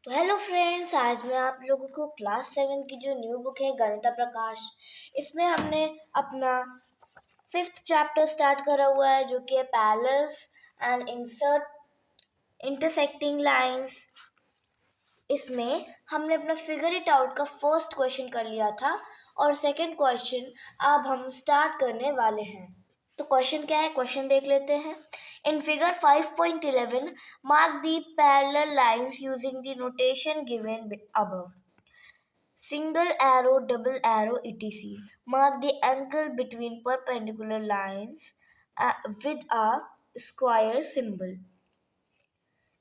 तो hello friends, आज मैं आप लोगों को क्लास 7 की जो न्यू बुक है गणिता प्रकाश, इसमें हमने अपना 5th चैप्टर स्टार्ट करा हुआ है जो कि है पैरेलल्स एंड इंटरसेक्टिंग लाइंस। इसमें हमने अपना फिगर इट आउट का फर्स्ट क्वेश्चन कर लिया था और सेकंड क्वेश्चन अब हम स्टार्ट करने वाले हैं। तो क्वेश्चन क्या है, क्वेश्चन देख लेते हैं। In figure 5.11 mark the parallel lines using the notation given above. Single arrow, double arrow, etc. Mark the angle between perpendicular lines with a square symbol.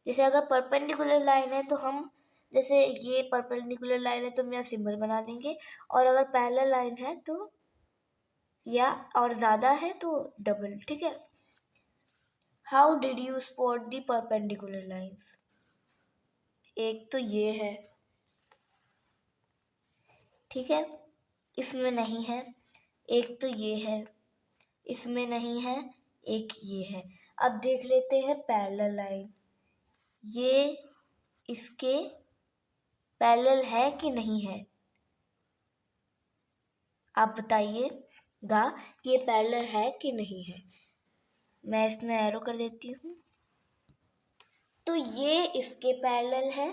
जैसे अगर परपेंडिकुलर लाइन है तो हम जैसे ये परपेंडिकुलर लाइन है तो हम यहाँ सिंबल बना देंगे, और अगर पैरेलल लाइन है तो या और ज़्यादा है तो डबल। ठीक है। How did you spot the perpendicular lines? एक तो ये है, ठीक है, इसमें नहीं है। एक तो ये है, इसमें नहीं है। एक ये है। अब देख लेते हैं पैरेलल लाइन, ये इसके पैरेलल है कि नहीं है। आप बताइएगा कि ये पैरेलल है कि नहीं है। मैं इसमें एरो कर देती हूँ। तो ये इसके पैरेलल है,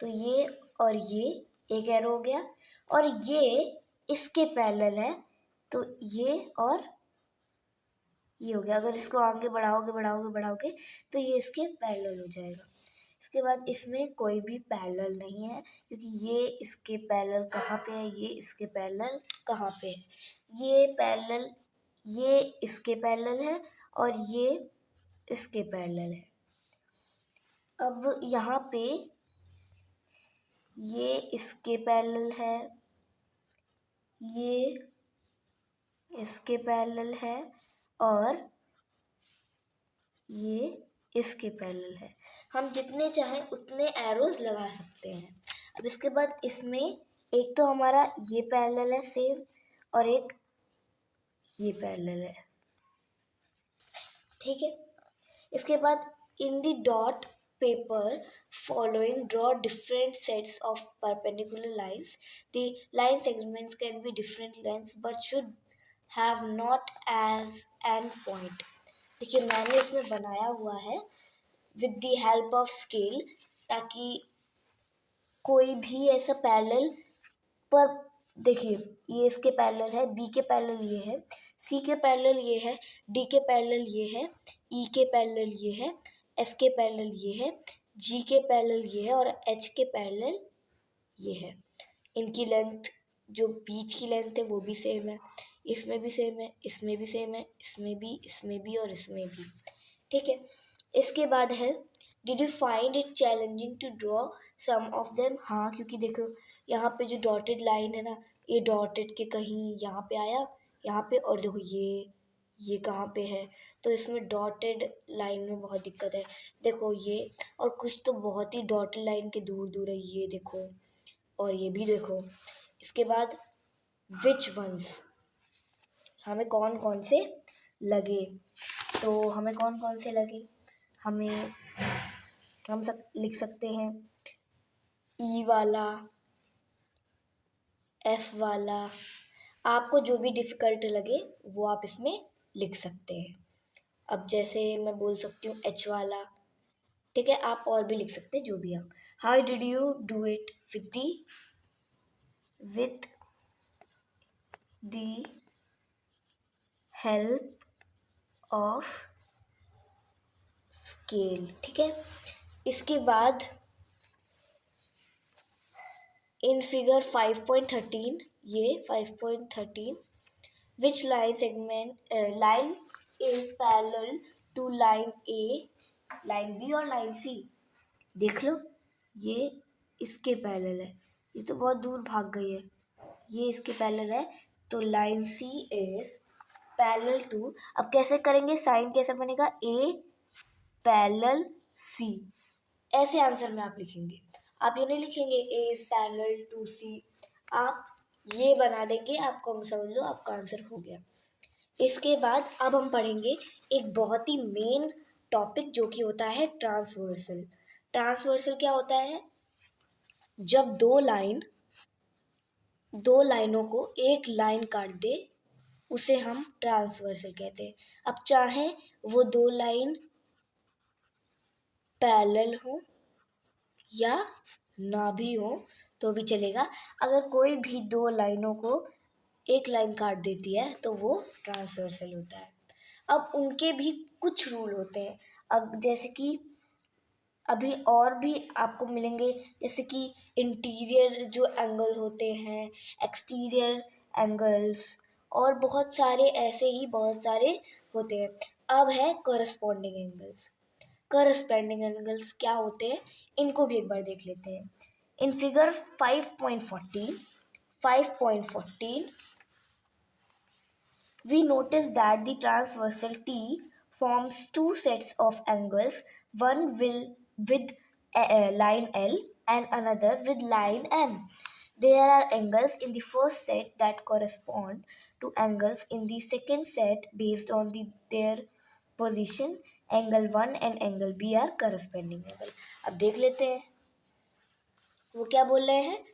तो ये और ये एक एरो हो गया, और ये इसके पैरेलल है तो ये और ये हो गया। अगर इसको आगे बढ़ाओगे तो ये इसके पैरेलल हो जाएगा। इसके बाद इसमें कोई भी पैरेलल नहीं है क्योंकि ये इसके पैरेलल कहाँ पे है, ये इसके पैरेलल कहाँ पे है। ये पैरेलल, ये इसके पैरेलल है और ये इसके पैरेलल है। अब यहाँ पे ये इसके पैरेलल है, ये इसके पैरेलल है और ये इसके पैरेलल है। हम जितने चाहें उतने एरोज लगा सकते हैं। अब इसके बाद इसमें एक तो हमारा ये पैरेलल है सेम, और एक ये पैरेलल है। ठीक है। इसके बाद in the dot paper following draw different sets of perpendicular lines. The line segments can be different lengths but should have not as end point. देखिए मैंने इसमें बनाया हुआ है with the help of scale, ताकि कोई भी ऐसा पैरेलल पर, देखिए ये इसके पैरेलल है, बी के पैरेलल ये है, सी के पैरेलल ये है, डी के पैरेलल ये है, ई के पैरेलल ये है, एफ के पैरेलल ये है, जी के पैरेलल ये है और एच के पैरेलल ये है। इनकी लेंथ, जो बीच की लेंथ है वो भी सेम है, इसमें भी सेम है, इसमें भी सेम है, इसमें भी और इसमें भी। ठीक है। इसके बाद है did you find it challenging to draw some of them? हाँ, क्योंकि देखो यहाँ पे जो डॉटेड लाइन है ना, ये डॉटेड के कहीं यहाँ पे आया, यहाँ पे, और देखो ये कहाँ पे है, तो इसमें डॉटेड लाइन में बहुत दिक्कत है। देखो ये, और कुछ तो बहुत ही डॉटेड लाइन के दूर दूर है, ये देखो, और ये भी देखो। इसके बाद विच वंस, हमें कौन कौन से लगे, तो हमें कौन कौन से लगे, हम सब लिख सकते हैं ई वाला, एफ वाला, आपको जो भी डिफ़िकल्ट लगे वो आप इसमें लिख सकते हैं। अब जैसे मैं बोल सकती हूँ एच वाला, ठीक है, आप और भी लिख सकते हैं जो भी आप। How did you do it? With the help of scale. ठीक है। इसके बाद इन फिगर 5.13, ये 5.13, which line is parallel to line A, line B और line C? देख लो, ये इसके पैरेलल है, ये तो बहुत दूर भाग गई है, ये इसके पैरेलल है, तो line C is parallel to, अब कैसे करेंगे, साइन कैसे बनेगा, A पैरेलल C, ऐसे आंसर में आप लिखेंगे। आप ये नहीं लिखेंगे A is parallel to C, आप ये बना देंगे, आपको समझ लो आपका आंसर हो गया। इसके बाद अब हम पढ़ेंगे एक बहुत ही मेन टॉपिक जो कि होता है ट्रांसवर्सल। ट्रांसवर्सल क्या होता है? जब दो लाइनों को एक लाइन काट दे उसे हम ट्रांसवर्सल कहते हैं। अब चाहे वो दो लाइन पैरेलल हो या ना भी हो तो भी चलेगा। अगर कोई भी दो लाइनों को एक लाइन काट देती है तो वो ट्रांसवर्सल होता है। अब उनके भी कुछ रूल होते हैं। अब जैसे कि अभी और भी आपको मिलेंगे, जैसे कि इंटीरियर जो एंगल होते हैं, एक्सटीरियर एंगल्स, और बहुत सारे ऐसे ही बहुत सारे होते हैं। अब है करस्पॉन्डिंग एंगल्स। करस्पॉन्डिंग एंगल्स क्या होते हैं इनको भी एक बार देख लेते हैं। In figure 5.14 we notice that the transversal T forms two sets of angles, one with line L and another with line M. There are angles in the first set that correspond to angles in the second set based on their position. Angle 1 and angle B are corresponding angle. अब देख लेते हैं वो क्या बोल रहे हैं।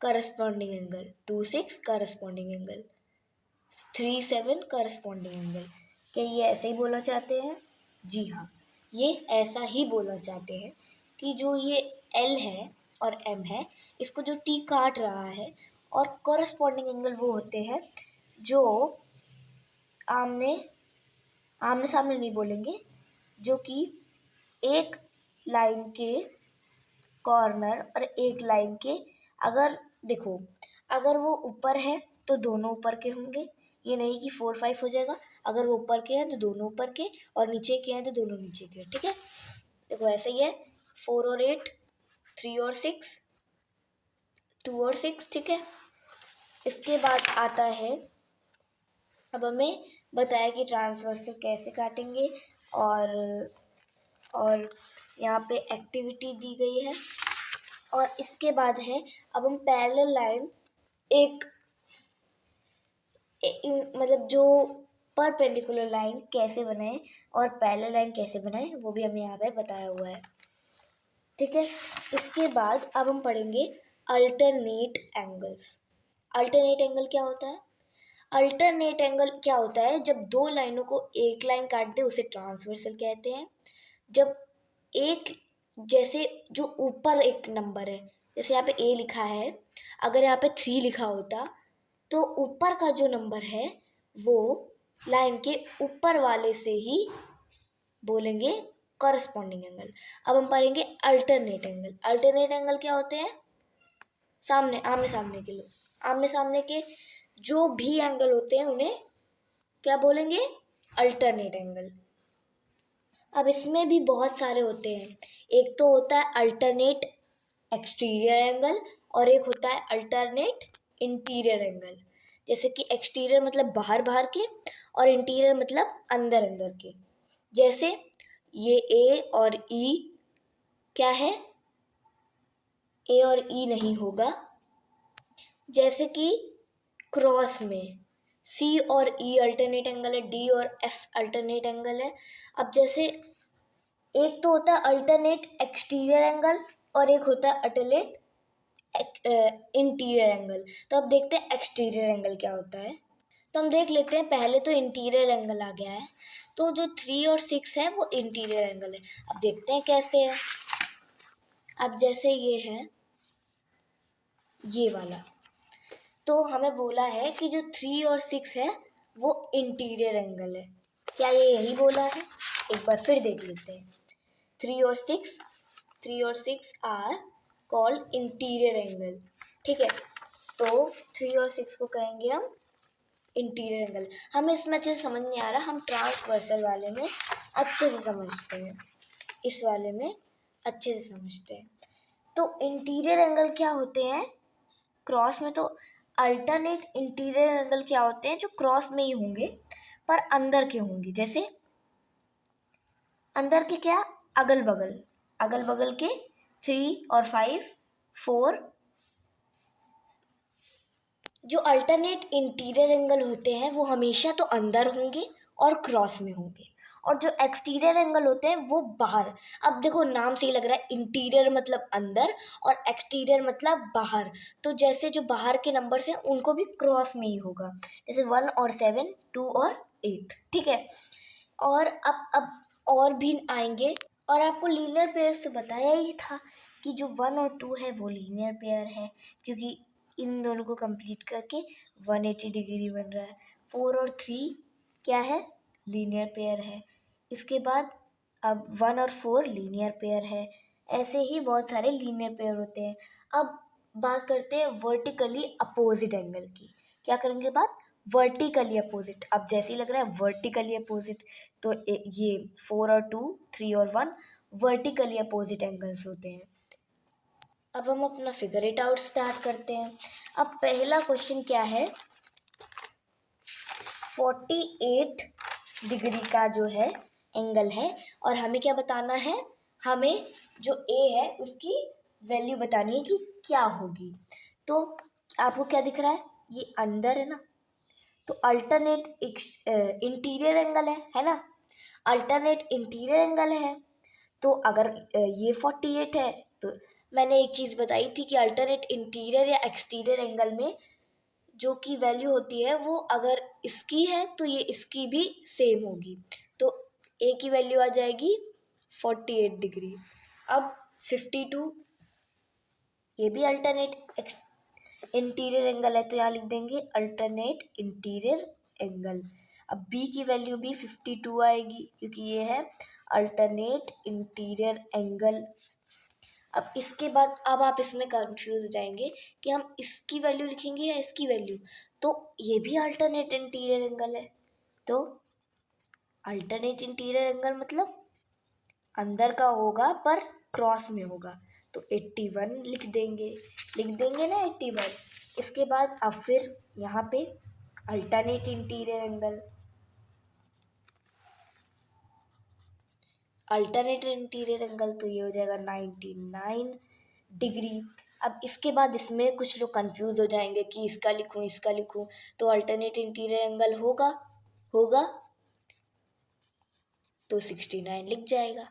Corresponding angle 2 6 corresponding angle 3 7 corresponding angle. क्या ये ऐसे ही बोलना चाहते हैं? जी हाँ, ये ऐसा ही बोलना चाहते हैं कि जो ये एल है और एम है इसको जो टी काट रहा है, और करस्पॉन्डिंग एंगल वो होते हैं जो आमने आमने सामने नहीं बोलेंगे, जो कि एक लाइन के कॉर्नर और एक लाइन के, अगर देखो अगर वो ऊपर है तो दोनों ऊपर के होंगे, ये नहीं कि 4 5 हो जाएगा। अगर वो ऊपर के हैं तो दोनों ऊपर के, और नीचे के हैं तो दोनों नीचे के। ठीक है, देखो ऐसे ही है 4 और 8, 3 और 6, 2 और 6। ठीक है, इसके बाद आता है, अब हमें बताया कि ट्रांसवर्सल कैसे काटेंगे, और यहाँ पे एक्टिविटी दी गई है। और इसके बाद है, अब हम पैरेलल लाइन मतलब जो परपेंडिकुलर लाइन कैसे बनाएं और पैरेलल लाइन कैसे बनाएं वो भी हमें यहाँ पे बताया हुआ है। ठीक है, इसके बाद अब हम पढ़ेंगे अल्टरनेट एंगल्स। अल्टरनेट एंगल क्या होता है? अल्टरनेट एंगल क्या होता है? जब दो लाइनों को एक लाइन काट दे उसे ट्रांसवर्सल कहते हैं। जब एक, जैसे जो ऊपर एक नंबर है, जैसे यहाँ पे ए लिखा है, अगर यहाँ पे 3 लिखा होता तो ऊपर का जो नंबर है वो लाइन के ऊपर वाले से ही बोलेंगे करस्पॉन्डिंग एंगल। अब हम पढ़ेंगे अल्टरनेट एंगल। अल्टरनेट एंगल क्या होते हैं? आमने सामने के जो भी एंगल होते हैं उन्हें क्या बोलेंगे? Alternate angle. अब इसमें भी बहुत सारे होते हैं। एक तो होता है अल्टरनेट एक्सटीरियर एंगल और एक होता है अल्टरनेट इंटीरियर एंगल। जैसे कि एक्सटीरियर मतलब बाहर बाहर के और इंटीरियर मतलब अंदर अंदर के। जैसे ये ए और ई क्या है? ए और ई नहीं होगा। जैसे कि क्रॉस में सी और ई अल्टरनेट एंगल है, डी और एफ अल्टरनेट एंगल है। अब जैसे एक तो होता है अल्टरनेट एक्सटीरियर एंगल और एक होता है अल्टरनेट इंटीरियर एंगल। तो अब देखते हैं एक्सटीरियर एंगल क्या होता है। तो हम देख लेते हैं, पहले तो इंटीरियर एंगल आ गया है, तो जो 3 और 6 है वो इंटीरियर एंगल है। अब देखते हैं कैसे है। अब जैसे ये है ये वाला, तो हमें बोला है कि जो 3 और 6 है वो इंटीरियर एंगल है। क्या ये यही बोला है? एक बार फिर देख लेते हैं। 3 और 6 आर कॉल्ड इंटीरियर एंगल। ठीक है, तो 3 और 6 को कहेंगे हम इंटीरियर एंगल। हमें इसमें अच्छे से समझ नहीं आ रहा, हम ट्रांसवर्सल वाले में अच्छे से समझते हैं, इस वाले में अच्छे से समझते हैं। तो इंटीरियर एंगल क्या होते हैं? क्रॉस में तो अल्टरनेट इंटीरियर एंगल क्या होते हैं? जो क्रॉस में ही होंगे पर अंदर के होंगे। जैसे अंदर के क्या? अगल बगल के 3 और 5 4। जो अल्टरनेट इंटीरियर एंगल होते हैं वो हमेशा तो अंदर होंगे और क्रॉस में होंगे, और जो एक्सटीरियर एंगल होते हैं वो बाहर। अब देखो नाम से ही लग रहा है, इंटीरियर मतलब अंदर और एक्सटीरियर मतलब बाहर, तो जैसे जो बाहर के नंबर्स हैं उनको भी क्रॉस में ही होगा, जैसे 1 और 7, 2 और 8, ठीक है। और अब और भी आएंगे। और आपको लीनियर पेयर्स तो बताया ही था कि जो 1 और 2 है वो लीनियर पेयर है, क्योंकि इन दोनों को कंप्लीट करके 180 डिग्री बन रहा है। 4 और 3 क्या है, लीनियर पेयर है। इसके बाद अब 1 और 4 लीनियर पेयर है। ऐसे ही बहुत सारे लीनियर पेयर होते हैं। अब बात करते हैं वर्टिकली अपोजिट एंगल की। क्या करेंगे बात, वर्टिकली अपोजिट। अब जैसे ही लग रहा है वर्टिकली अपोजिट, तो ये 4 और 2, 3 और 1 वर्टिकली अपोजिट एंगल्स होते हैं। अब हम अपना फिगर इट आउट स्टार्ट करते हैं। अब पहला क्वेश्चन क्या है, 48 डिग्री का जो है एंगल है, और हमें क्या बताना है, हमें जो ए है उसकी वैल्यू बतानी है कि क्या होगी। तो आपको क्या दिख रहा है, ये अंदर है ना, तो अल्टरनेट इंटीरियर एंगल है ना, अल्टरनेट इंटीरियर एंगल है। तो अगर ये 48 है, तो मैंने एक चीज़ बताई थी कि अल्टरनेट इंटीरियर या एक्सटीरियर एंगल में जो की वैल्यू होती है वो अगर इसकी है तो ये इसकी भी सेम होगी, तो ए की वैल्यू आ जाएगी 48 डिग्री। अब 52 ये भी अल्टरनेट इंटीरियर एंगल है, तो यहाँ लिख देंगे अल्टरनेट इंटीरियर एंगल। अब बी की वैल्यू भी 52 आएगी, क्योंकि ये है अल्टरनेट इंटीरियर एंगल। अब इसके बाद अब आप इसमें कंफ्यूज हो जाएंगे कि हम इसकी वैल्यू लिखेंगे या इसकी वैल्यू, तो ये भी अल्टरनेट इंटीरियर एंगल है। तो अल्टरनेट इंटीरियर एंगल मतलब अंदर का होगा पर क्रॉस में होगा, तो 81 लिख देंगे ना 81। इसके बाद अब फिर यहाँ पे alternate interior angle, alternate interior angle तो ये हो जाएगा 99 डिग्री। अब इसके बाद इसमें कुछ लोग कंफ्यूज हो जाएंगे कि इसका लिखूं, तो अल्टरनेट इंटीरियर एंगल होगा तो 69 लिख जाएगा।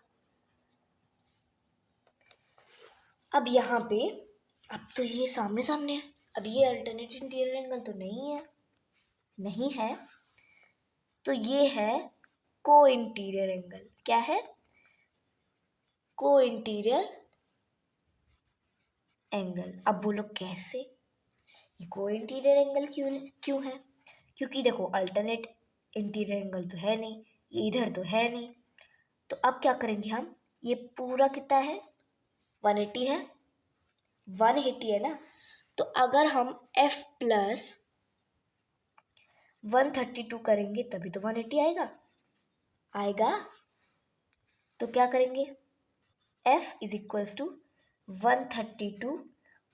अब यहाँ पे अब तो ये सामने सामने है, अब ये अल्टरनेट इंटीरियर एंगल तो नहीं है, तो ये है को इंटीरियर एंगल। क्या है, को इंटीरियर एंगल। अब बोलो कैसे, ये को इंटीरियर एंगल क्यों है, क्योंकि देखो अल्टरनेट इंटीरियर एंगल तो है नहीं, ये इधर तो है नहीं, तो अब क्या करेंगे हम, ये पूरा कितना है 180 है, 180 है ना, तो अगर हम f प्लस 132 करेंगे तभी तो 180 आएगा। तो क्या करेंगे, f is equals to 132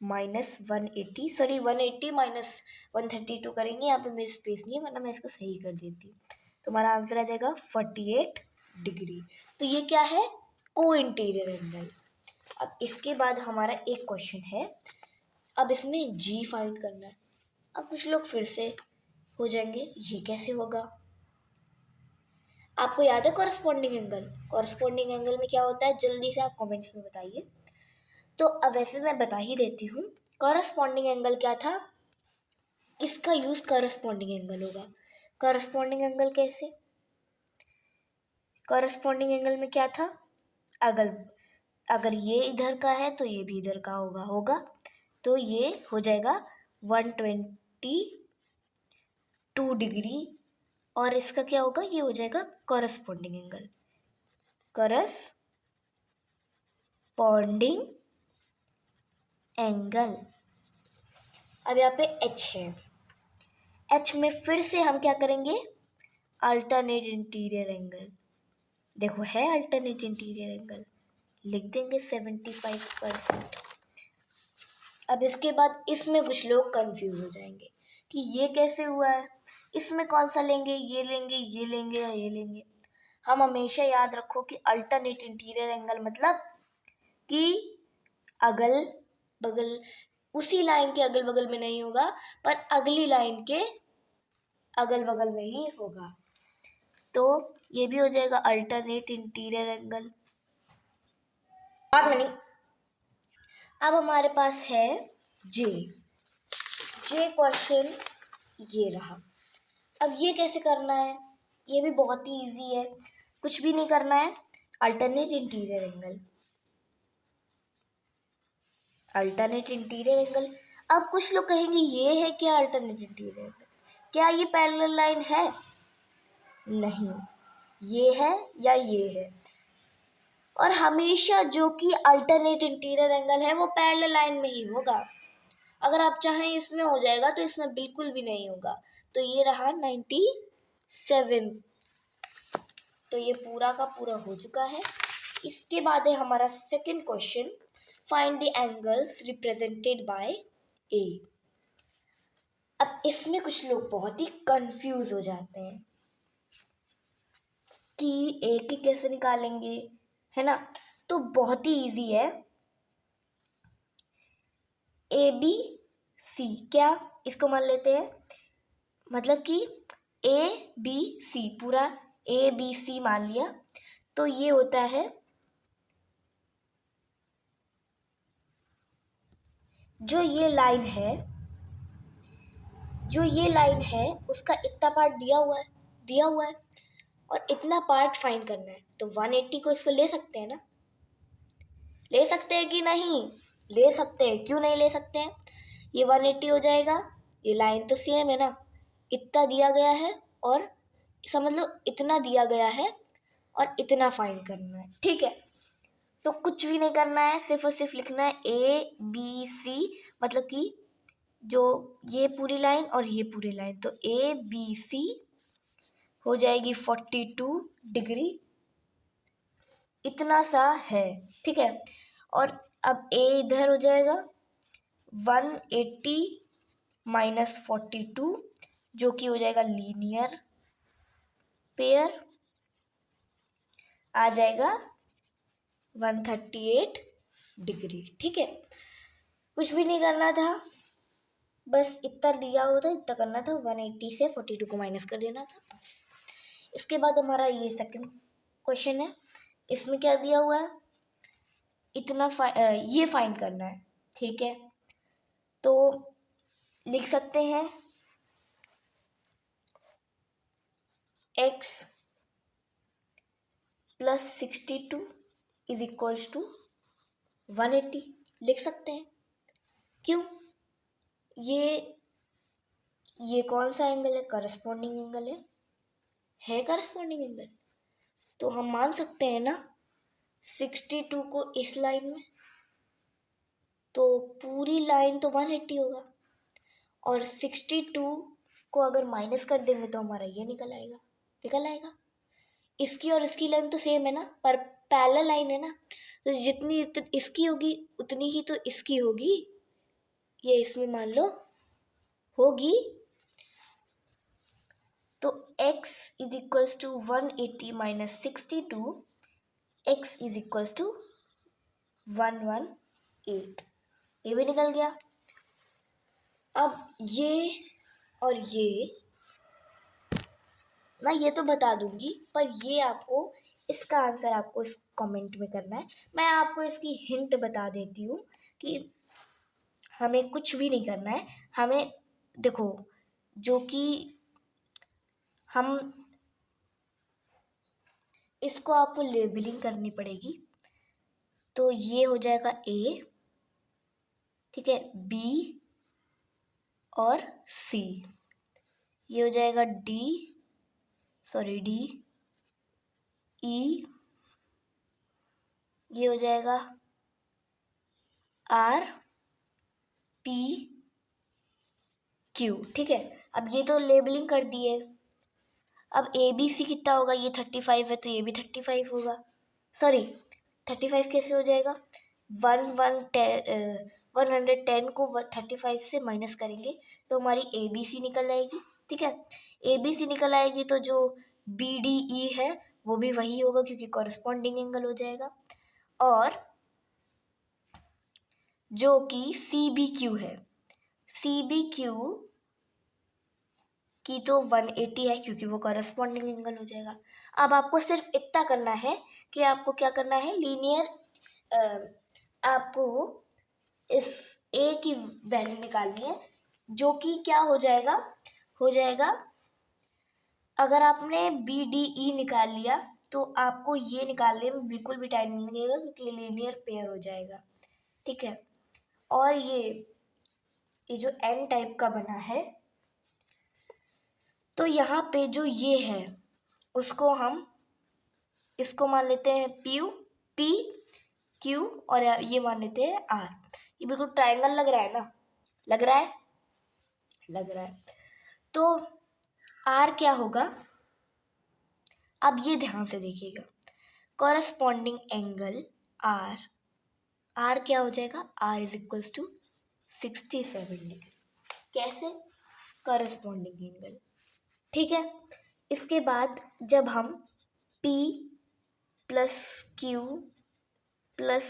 minus 180, sorry 180 minus 132 करेंगे, यहाँ पे मेरी स्पेस नहीं है वरना मैं इसको सही कर देती। तो हमारा आंसर आ जाएगा 48 डिग्री। तो ये क्या है, को इंटीरियर एंगल। अब इसके बाद हमारा एक क्वेश्चन है, अब इसमें g फाइंड करना है। अब कुछ लोग फिर से हो जाएंगे ये कैसे होगा, आपको याद है कॉरस्पॉन्डिंग एंगल, कॉरस्पॉन्डिंग एंगल में क्या होता है, जल्दी से आप कमेंट्स में बताइए। तो अब वैसे मैं बता ही देती हूँ, कॉरस्पॉन्डिंग एंगल क्या था, इसका यूज कॉरस्पॉन्डिंग एंगल होगा। कॉरस्पॉन्डिंग एंगल कैसे, कॉरस्पॉन्डिंग एंगल में क्या था, अगर ये इधर का है तो ये भी इधर का होगा, तो ये हो जाएगा 122 डिग्री, और इसका क्या होगा, ये हो जाएगा कॉरस्पॉन्डिंग एंगल, कॉरस्पॉन्डिंग एंगल। अब यहाँ पे h है, h में फिर से हम क्या करेंगे, अल्टरनेट इंटीरियर एंगल। देखो है अल्टरनेट इंटीरियर एंगल, लिख देंगे 75%। अब इसके बाद इसमें कुछ लोग कंफ्यूज हो जाएंगे कि ये कैसे हुआ है, इसमें कौन सा लेंगे, ये लेंगे या ये लेंगे। हम हमेशा याद रखो कि अल्टरनेट इंटीरियर एंगल मतलब कि अगल बगल, उसी लाइन के अगल बगल में नहीं होगा पर अगली लाइन के अगल बगल में ही होगा। तो ये भी हो जाएगा अल्टरनेट इंटीरियर एंगल। बाद में नहीं। अब हमारे पास है जे क्वेश्चन ये रहा। अब ये कैसे करना है, ये भी बहुत ही इजी है, कुछ भी नहीं करना है। Alternate interior angle, alternate interior angle. अब कुछ लोग कहेंगे ये है क्या अल्टरनेट इंटीरियर एंगल, क्या ये पैरेलल लाइन है? नहीं, ये है या ये है। और हमेशा जो कि अल्टरनेट इंटीरियर एंगल है वो पैरेलल लाइन में ही होगा। अगर आप चाहें इसमें हो जाएगा तो इसमें बिल्कुल भी नहीं होगा। तो ये रहा 97। तो ये पूरा का पूरा हो चुका है। इसके बाद है हमारा second question, find the angles represented by A. अब इसमें कुछ लोग बहुत ही कंफ्यूज हो जाते हैं कि ए की कैसे निकालेंगे, है ना। तो बहुत ही इजी है, ए बी सी, क्या इसको मान लेते हैं, मतलब कि ए बी सी, पूरा ए बी सी मान लिया। तो ये होता है जो ये लाइन है उसका इतना पार्ट दिया हुआ है और इतना पार्ट फाइंड करना है। तो 180 को इसको ले सकते हैं ना, ले सकते हैं कि नहीं, ले सकते हैं, क्यों नहीं ले सकते हैं। ये 180 हो जाएगा, ये लाइन तो सेम है ना, इतना दिया गया है और समझ लो इतना दिया गया है और इतना फाइंड करना है, ठीक है। तो कुछ भी नहीं करना है, सिर्फ और सिर्फ लिखना है ए बी सी, मतलब कि जो ये पूरी लाइन और ये पूरी लाइन, तो ए बी सी हो जाएगी 42 डिग्री, इतना सा है, ठीक है। और अब ए इधर हो जाएगा 180 माइनस 42, जो कि हो जाएगा लीनियर पेयर, आ जाएगा 138 डिग्री, ठीक है। कुछ भी नहीं करना था, बस इतना दिया हुआ था, इतना करना था, 180 से 42 को माइनस कर देना था बस। इसके बाद हमारा ये सेकंड क्वेश्चन है, इसमें क्या दिया हुआ है, इतना ये फाइंड करना है, ठीक है। तो लिख सकते हैं x plus 62 is equals to 180, लिख सकते हैं। क्यों, ये कौन सा एंगल है, करस्पॉन्डिंग एंगल है करस्पॉन्डिंग एंगल। तो हम मान सकते हैं ना 62 को इस लाइन में, तो पूरी लाइन तो 180 होगा, और 62 को अगर माइनस कर देंगे तो हमारा ये निकल आएगा। इसकी और इसकी लाइन तो सेम है ना, पर पैरेलल लाइन है ना, तो जितनी इसकी होगी उतनी ही तो इसकी होगी, ये इसमें मान लो होगी। तो x is equals to 180 minus 62, x is equals to 118, ये भी निकल गया। अब ये और ये मैं ये तो बता दूंगी, पर ये आपको इसका आंसर आपको इस कमेंट में करना है। मैं आपको इसकी हिंट बता देती हूँ कि हमें कुछ भी नहीं करना है। हमें देखो, जो कि हम इसको आपको लेबलिंग करनी पड़ेगी। तो ये हो जाएगा ए, ठीक है, बी और सी, ये हो जाएगा डी ई, ये हो जाएगा आर पी क्यू, ठीक है। अब ये तो लेबलिंग कर दिए। अब ए बी सी कितना होगा, ये 35 है तो ये भी 35 होगा, सॉरी 35 कैसे हो जाएगा, 110 को 35 से माइनस करेंगे तो हमारी ए बी सी निकल आएगी, ठीक है। ए बी सी निकल आएगी तो जो बी डी ई है वो भी वही होगा क्योंकि कॉरस्पॉन्डिंग एंगल हो जाएगा, और जो कि सी बी क्यू है, सी बी क्यू की तो 180 है क्योंकि वो कॉरस्पॉन्डिंग एंगल हो जाएगा। अब आपको सिर्फ इतना करना है कि आपको क्या करना है, लीनियर आपको इस a की वैल्यू निकालनी है, जो कि क्या हो जाएगा अगर आपने बी डी ई निकाल लिया तो आपको ये निकालने में बिल्कुल भी टाइम नहीं लगेगा, क्योंकि लीनियर पेयर हो जाएगा। ठीक है, और ये जो एन टाइप का बना है, तो यहाँ पे जो ये है उसको हम इसको मान लेते हैं पी क्यू, और ये मान लेते हैं आर। ये बिल्कुल ट्रायंगल लग रहा है ना, लग रहा है। तो आर क्या होगा, अब ये ध्यान से देखिएगा, कॉरस्पॉन्डिंग एंगल आर क्या हो जाएगा, R is equals to 67 degree. कैसे, कॉरस्पॉन्डिंग एंगल। ठीक है, इसके बाद जब हम P plus Q plus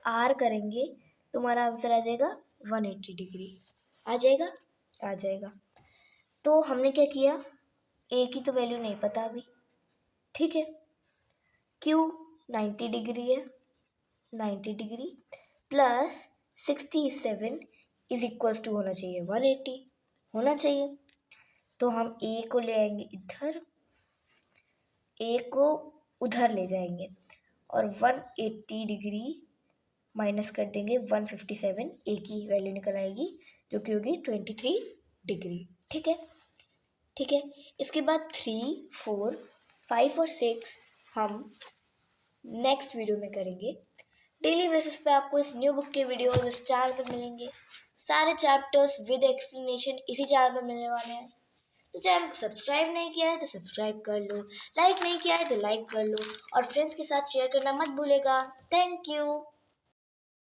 R करेंगे तो हमारा आंसर आ जाएगा 180 डिग्री। आ जाएगा। तो हमने क्या किया, A की तो वैल्यू नहीं पता अभी। ठीक है, Q 90 डिग्री है, 90 degree plus 67 is equals to होना चाहिए 180, होना चाहिए। तो हम A को ले आएंगे इधर, A को उधर ले जाएंगे और 180 डिग्री माइनस कर देंगे 157, A की वैल्यू निकल आएगी जो कि होगी 23 डिग्री। ठीक है, इसके बाद 3, 4, 5 और 6 हम नेक्स्ट वीडियो में करेंगे। डेली बेसिस पे आपको इस न्यू बुक के वीडियोस इस चैनल पर मिलेंगे। सारे चैप्टर्स विद एक्सप्लेनेशन इसी चैनल पर मिलने वाले हैं। तो चैनल को सब्सक्राइब नहीं किया है तो सब्सक्राइब कर लो, लाइक नहीं किया है तो लाइक कर लो, और फ्रेंड्स के साथ शेयर करना मत भूलेगा। Thank you.